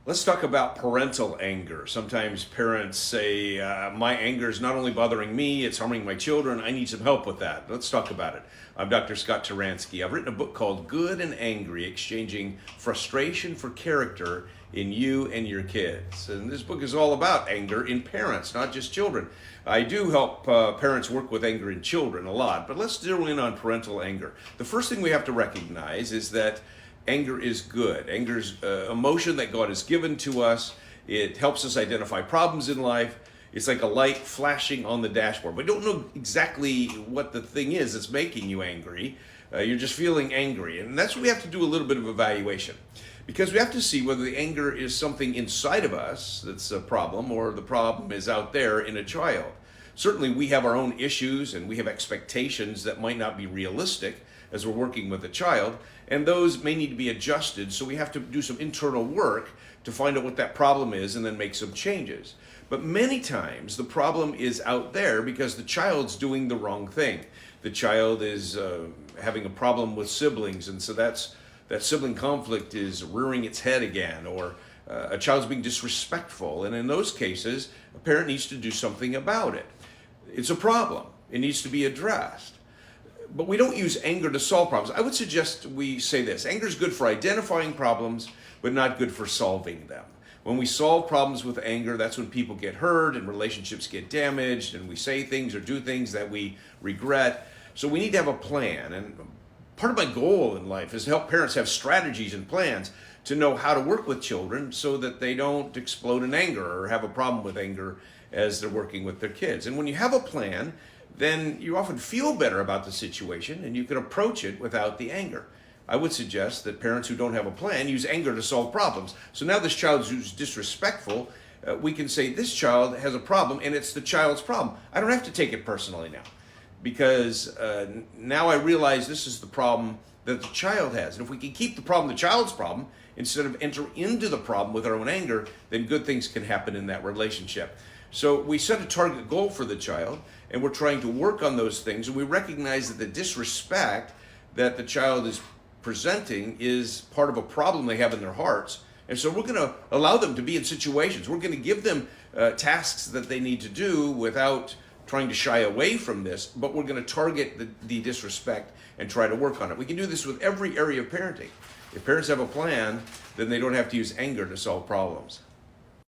Let's talk about parental anger. Sometimes parents say, my anger is not only bothering me, it's harming my children. I need some help with that. Let's talk about it. I'm Dr. Scott Taransky. I've written a book called Good and Angry, Exchanging Frustration for Character in You and Your Kids. And this book is all about anger in parents, not just children. I do help parents work with anger in children a lot, but let's zero in on parental anger. The first thing we have to recognize is that anger is good. Anger is emotion that God has given to us. It helps us identify problems in life. It's like a light flashing on the dashboard. We don't know exactly what the thing is that's making you angry. You're just feeling angry. And that's what we have to do a little bit of evaluation. Because we have to see whether the anger is something inside of us that's a problem or the problem is out there in a child. Certainly we have our own issues and we have expectations that might not be realistic as we're working with a child, and those may need to be adjusted, so we have to do some internal work to find out what that problem is and then make some changes. But many times the problem is out there because the child's doing the wrong thing. The child is having a problem with siblings, and so that sibling conflict is rearing its head again, or a child's being disrespectful, and in those cases a parent needs to do something about it. It's a problem. It needs to be addressed. But we don't use anger to solve problems. I would suggest we say this: anger is good for identifying problems, but not good for solving them. When we solve problems with anger, that's when people get hurt and relationships get damaged, and we say things or do things that we regret. So we need to have a plan. And part of my goal in life is to help parents have strategies and plans to know how to work with children so that they don't explode in anger or have a problem with anger as they're working with their kids. And when you have a plan, then you often feel better about the situation and you can approach it without the anger. I would suggest that parents who don't have a plan use anger to solve problems. So now this child who's disrespectful, we can say this child has a problem and it's the child's problem. I don't have to take it personally now because now I realize this is the problem that the child has. And if we can keep the problem the child's problem instead of enter into the problem with our own anger, then good things can happen in that relationship. So we set a target goal for the child, and we're trying to work on those things, and we recognize that the disrespect that the child is presenting is part of a problem they have in their hearts. And so we're going to allow them to be in situations. We're going to give them tasks that they need to do without trying to shy away from this, but we're going to target the disrespect and try to work on it. We can do this with every area of parenting. If parents have a plan, then they don't have to use anger to solve problems.